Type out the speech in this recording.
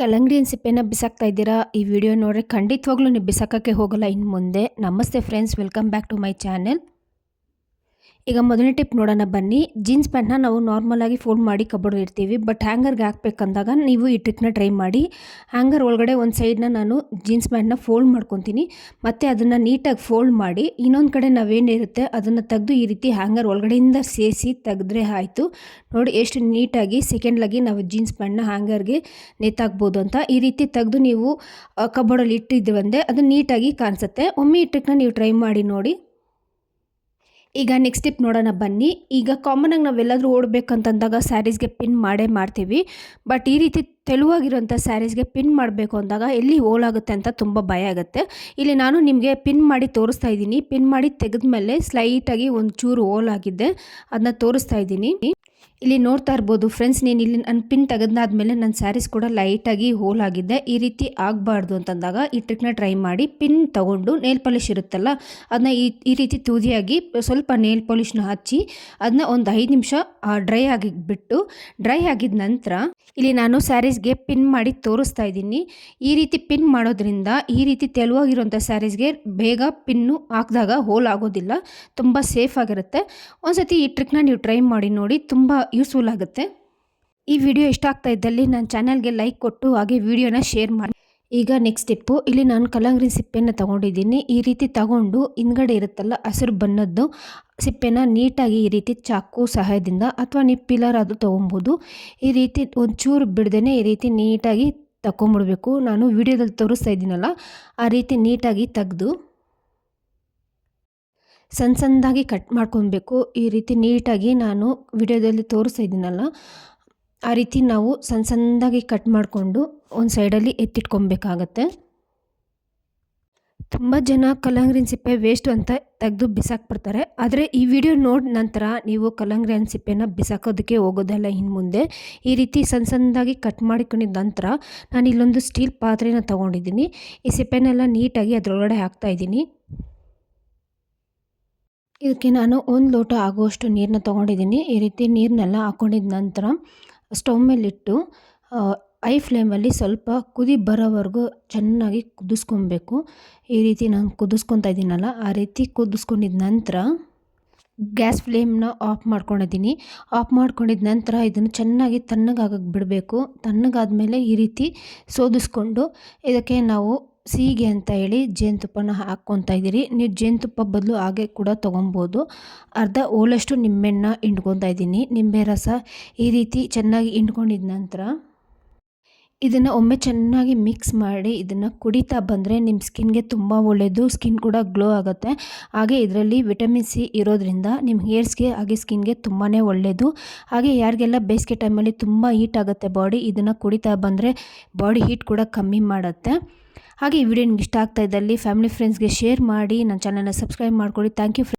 ಕಲ್ಲಂಗಡಿ ಸಿಪ್ಪೆನ ಬಿಸಾಕ್ತಾ ಇದ್ದೀರಾ? ಈ ವಿಡಿಯೋ ನೋಡ್ರೆ ಖಂಡಿತವಾಗ್ಲೂ ನೀವು ಬಿಸಾಕಕ್ಕೆ ಹೋಗಲ್ಲ ಇನ್ನು ಮುಂದೆ. ನಮಸ್ತೆ friends, welcome back to my channel. ಈಗ ಮೊದಲನೇ ಟಿಪ್ ನೋಡೋಣ ಬನ್ನಿ. ಜೀನ್ಸ್ ಪ್ಯಾಂಟ್ನ ನಾವು ನಾರ್ಮಲಾಗಿ ಫೋಲ್ಡ್ ಮಾಡಿ ಕಬೋರ್ಡ್ ಇರ್ತೀವಿ, ಬಟ್ ಹ್ಯಾಂಗರ್ಗೆ ಹಾಕ್ಬೇಕಂದಾಗ ನೀವು ಈ ಟ್ರಿಕ್ನ ಟ್ರೈ ಮಾಡಿ. ಹ್ಯಾಂಗರ್ ಒಳಗಡೆ ಒಂದು ಸೈಡ್ನ ನಾನು ಜೀನ್ಸ್ ಪ್ಯಾಂಟ್ನ ಫೋಲ್ಡ್ ಮಾಡ್ಕೊತೀನಿ, ಮತ್ತು ಅದನ್ನು ನೀಟಾಗಿ ಫೋಲ್ಡ್ ಮಾಡಿ ಇನ್ನೊಂದು ಕಡೆ ನಾವೇನಿರುತ್ತೆ ಅದನ್ನು ತೆಗೆದು ಈ ರೀತಿ ಹ್ಯಾಂಗರ್ ಒಳಗಡೆಯಿಂದ ಸೇರಿಸಿ ತೆಗೆದ್ರೆ ಆಯಿತು. ನೋಡಿ ಎಷ್ಟು ನೀಟಾಗಿ ಸೆಕೆಂಡ್ಲಾಗಿ ನಾವು ಜೀನ್ಸ್ ಪ್ಯಾಂಟ್ನ ಹ್ಯಾಂಗರ್ಗೆ ನೇತಾಕ್ಬೋದು ಅಂತ. ಈ ರೀತಿ ತೆಗೆದು ನೀವು ಕಬೋರ್ಡಲ್ಲಿ ಇಟ್ಟಿದ್ದೀವಂದರೆ ಅದು ನೀಟಾಗಿ ಕಾಣಿಸುತ್ತೆ. ಒಮ್ಮೆ ಈ ಟ್ರಿಕ್ನ ನೀವು ಟ್ರೈ ಮಾಡಿ ನೋಡಿ. ಈಗ ನೆಕ್ಸ್ಟ್ ಟಿಪ್ ನೋಡೋಣ ಬನ್ನಿ. ಈಗ ಕಾಮನಾಗಿ ನಾವೆಲ್ಲಾದರೂ ಓಡಬೇಕಂತಂದಾಗ ಸ್ಯಾರೀಸ್ಗೆ ಪಿನ್ ಮಾಡೇ ಮಾಡ್ತೀವಿ, ಬಟ್ ಈ ರೀತಿ ತೆಳುವಾಗಿರೋಂಥ ಸ್ಯಾರೀಸ್ಗೆ ಪಿನ್ ಮಾಡಬೇಕು ಅಂದಾಗ ಎಲ್ಲಿ ಹೋಲಾಗುತ್ತೆ ಅಂತ ತುಂಬ ಭಯ ಆಗುತ್ತೆ. ಇಲ್ಲಿ ನಾನು ನಿಮಗೆ ಪಿನ್ ಮಾಡಿ ತೋರಿಸ್ತಾ ಇದ್ದೀನಿ. ಪಿನ್ ಮಾಡಿ ತೆಗೆದ್ಮೇಲೆ ಸ್ಲೈಟಾಗಿ ಒಂದು ಚೂರು ಹೋಲಾಗಿದ್ದೆ, ಅದನ್ನ ತೋರಿಸ್ತಾ ಇದ್ದೀನಿ. ಇಲ್ಲಿ ನೋಡ್ತಾ ಇರ್ಬೋದು ಫ್ರೆಂಡ್ಸ್, ಇಲ್ಲಿ ನನ್ನ ಪಿನ್ ತೆಗೆದಾದ್ಮೇಲೆ ನನ್ನ ಸ್ಯಾರೀಸ್ ಕೂಡ ಲೈಟಾಗಿ ಹೋಲ್ ಆಗಿದೆ. ಈ ರೀತಿ ಆಗಬಾರ್ದು ಅಂತಂದಾಗ ಈ ಟ್ರಿಕ್ನ ಟ್ರೈ ಮಾಡಿ. ಪಿನ್ ತಗೊಂಡು ನೇಲ್ ಪಾಲಿಷ್ ಇರುತ್ತಲ್ಲ ಅದನ್ನ ಈ ರೀತಿ ತೂದಿಯಾಗಿ ಸ್ವಲ್ಪ ನೇಲ್ ಪಾಲಿಷ್ನ ಹಚ್ಚಿ ಅದನ್ನ ಒಂದು 5 ನಿಮಿಷ ಡ್ರೈ ಆಗಿಬಿಟ್ಟು, ಡ್ರೈ ಆಗಿದ ನಂತರ ಇಲ್ಲಿ ನಾನು ಸ್ಯಾರೀಸ್ಗೆ ಪಿನ್ ಮಾಡಿ ತೋರಿಸ್ತಾ ಇದ್ದೀನಿ. ಈ ರೀತಿ ಪಿನ್ ಮಾಡೋದ್ರಿಂದ ಈ ರೀತಿ ತೆಳುವಾಗಿರುವಂಥ ಸ್ಯಾರೀಸ್ಗೆ ಬೇಗ ಪಿನ್ನು ಹಾಕಿದಾಗ ಹೋಲ್ ಆಗೋದಿಲ್ಲ, ತುಂಬ ಸೇಫ್ ಆಗಿರುತ್ತೆ. ಒಂದ್ಸತಿ ಈ ಟ್ರಿಕ್ನ ನೀವು ಟ್ರೈ ಮಾಡಿ ನೋಡಿ, ತುಂಬ ಯೂಸ್ಫುಲ್ ಆಗುತ್ತೆ. ಈ ವಿಡಿಯೋ ಇಷ್ಟ ಆಗ್ತಾ ಇದ್ದಲ್ಲಿ ನನ್ನ ಚಾನಲ್ಗೆ ಲೈಕ್ ಕೊಟ್ಟು ಹಾಗೆ ವಿಡಿಯೋನ ಶೇರ್ ಮಾಡಿ. ಈಗ ನೆಕ್ಸ್ಟ್ ಟಿಪ್ಪು, ಇಲ್ಲಿ ನಾನು ಕಲ್ಲಂಗಡಿ ಸಿಪ್ಪೆನ ತೊಗೊಂಡಿದ್ದೀನಿ. ಈ ರೀತಿ ತಗೊಂಡು ಹಿಂದ್ಗಡೆ ಇರುತ್ತಲ್ಲ ಹಸಿರು ಬಣ್ಣದ್ದು ಸಿಪ್ಪೆನ ನೀಟಾಗಿ ಈ ರೀತಿ ಚಾಕು ಸಹಾಯದಿಂದ ಅಥವಾ ನೀವು ಪಿಲ್ಲರ್ ಅದು ತೊಗೊಬೋದು. ಈ ರೀತಿ ಒಂಚೂರು ಬಿಡ್ದೇ ಈ ರೀತಿ ನೀಟಾಗಿ ತಗೊಂಬಿಡ್ಬೇಕು. ನಾನು ವಿಡಿಯೋದಲ್ಲಿ ತೋರಿಸ್ತಾ ಇದ್ದೀನಲ್ಲ ಆ ರೀತಿ ನೀಟಾಗಿ ತೆಗೆದು ಸಣ್ಣದಾಗಿ ಕಟ್ ಮಾಡ್ಕೊಬೇಕು. ಈ ರೀತಿ ನೀಟಾಗಿ ನಾನು ವಿಡಿಯೋದಲ್ಲಿ ತೋರಿಸ್ತಾ ಇದ್ದೀನಲ್ಲ ಆ ರೀತಿ ನಾವು ಸಣ್ಣದಾಗಿ ಕಟ್ ಮಾಡಿಕೊಂಡು ಒಂದು ಸೈಡಲ್ಲಿ ಎತ್ತಿಟ್ಕೊಬೇಕಾಗತ್ತೆ. ತುಂಬ ಜನ ಕಲ್ಲಂಗಡಿ ಸಿಪ್ಪೆ ವೇಸ್ಟ್ ಅಂತ ತೆಗೆದು ಬಿಸಾಕ್ಬಿಡ್ತಾರೆ. ಆದರೆ ಈ ವಿಡಿಯೋ ನೋಡಿ ನಂತರ ನೀವು ಕಲ್ಲಂಗಡಿ ಸಿಪ್ಪೆನ ಬಿಸಾಕೋದಕ್ಕೆ ಹೋಗೋದಲ್ಲ ಇನ್ನು ಮುಂದೆ. ಈ ರೀತಿ ಸಣ್ಣದಾಗಿ ಕಟ್ ಮಾಡಿಕೊಂಡಿದ್ದ ನಂತರ ನಾನು ಇಲ್ಲೊಂದು ಸ್ಟೀಲ್ ಪಾತ್ರೆನ ತೊಗೊಂಡಿದ್ದೀನಿ. ಈ ಸಿಪ್ಪೆನೆಲ್ಲ ನೀಟಾಗಿ ಅದರೊಳಗಡೆ ಹಾಕ್ತಾಯಿದ್ದೀನಿ. ಇದಕ್ಕೆ ನಾನು 1 ಲೋಟ ಆಗುವಷ್ಟು ನೀರನ್ನ ತೊಗೊಂಡಿದ್ದೀನಿ. ಈ ರೀತಿ ನೀರನ್ನೆಲ್ಲ ಹಾಕ್ಕೊಂಡಿದ್ದ ನಂತರ ಸ್ಟವ್ ಮೇಲಿಟ್ಟು ಐ ಫ್ಲೇಮಲ್ಲಿ ಸ್ವಲ್ಪ ಕುದಿ ಬರೋವರೆಗೂ ಚೆನ್ನಾಗಿ ಕುದಿಸ್ಕೊಬೇಕು. ಈ ರೀತಿ ನಾನು ಕುದಿಸ್ಕೊತಾ ಇದ್ದೀನಲ್ಲ ಆ ರೀತಿ ಕುದಿಸ್ಕೊಂಡಿದ್ದ ನಂತರ ಗ್ಯಾಸ್ ಫ್ಲೇಮ್ನ ಆಫ್ ಮಾಡ್ಕೊಂಡಿದ್ದೀನಿ. ಆಫ್ ಮಾಡ್ಕೊಂಡಿದ್ದ ನಂತರ ಇದನ್ನು ಚೆನ್ನಾಗಿ ತಣ್ಣಗಾಗಕ್ಕೆ ಬಿಡಬೇಕು. ತಣ್ಣಗಾದ್ಮೇಲೆ ಈ ರೀತಿ ಸೋದಿಸ್ಕೊಂಡು ಇದಕ್ಕೆ ನಾವು ಸಿಹಿಗೆ ಅಂತ ಹೇಳಿ ಜೇನುತುಪ್ಪನ ಹಾಕ್ಕೊತಾ ಇದ್ದೀರಿ. ನೀವು ಜೇನುತುಪ್ಪ ಬದಲು ಹಾಗೆ ಕೂಡ ತೊಗೊಬೋದು. ಅರ್ಧ ಹೋಳಷ್ಟು ನಿಂಬೆಹಣ್ಣ ಹಿಂಡ್ಕೊತಾ ಇದ್ದೀನಿ. ನಿಂಬೆ ರಸ ಈ ರೀತಿ ಚೆನ್ನಾಗಿ ಹಿಂಡ್ಕೊಂಡಿದ ನಂತರ ಇದನ್ನು ಒಮ್ಮೆ ಚೆನ್ನಾಗಿ ಮಿಕ್ಸ್ ಮಾಡಿ ಇದನ್ನು ಕುಡಿತಾ ಬಂದರೆ ನಿಮ್ಮ ಸ್ಕಿನ್ಗೆ ತುಂಬ ಒಳ್ಳೆಯದು. ಸ್ಕಿನ್ ಕೂಡ ಗ್ಲೋ ಆಗುತ್ತೆ. ಹಾಗೆ ಇದರಲ್ಲಿ ವಿಟಮಿನ್ ಸಿ ಇರೋದ್ರಿಂದ ನಿಮ್ಮ ಹೇರ್ಸ್ಗೆ ಹಾಗೆ ಸ್ಕಿನ್ಗೆ ತುಂಬಾ ಒಳ್ಳೆಯದು. ಹಾಗೆ ಯಾರಿಗೆಲ್ಲ ಬೇಸಿಗೆ ಟೈಮಲ್ಲಿ ತುಂಬ ಹೀಟ್ ಆಗುತ್ತೆ ಬಾಡಿ, ಇದನ್ನು ಕುಡಿತಾ ಬಂದರೆ ಬಾಡಿ ಹೀಟ್ ಕೂಡ ಕಮ್ಮಿ ಮಾಡುತ್ತೆ. ಹಾಗೆ ಈ ವಿಡಿಯೋ ನಿಮ್ಗೆ ಇಷ್ಟ ಆಗ್ತಾ ಇದ್ದಲ್ಲಿ ಫ್ಯಾಮಿಲಿ ಫ್ರೆಂಡ್ಸ್ಗೆ ಶೇರ್ ಮಾಡಿ, ನನ್ನ ಚಾನಲ್ನ ಸಬ್ಸ್ಕ್ರೈಬ್ ಮಾಡ್ಕೊಳ್ಳಿ. Thank you.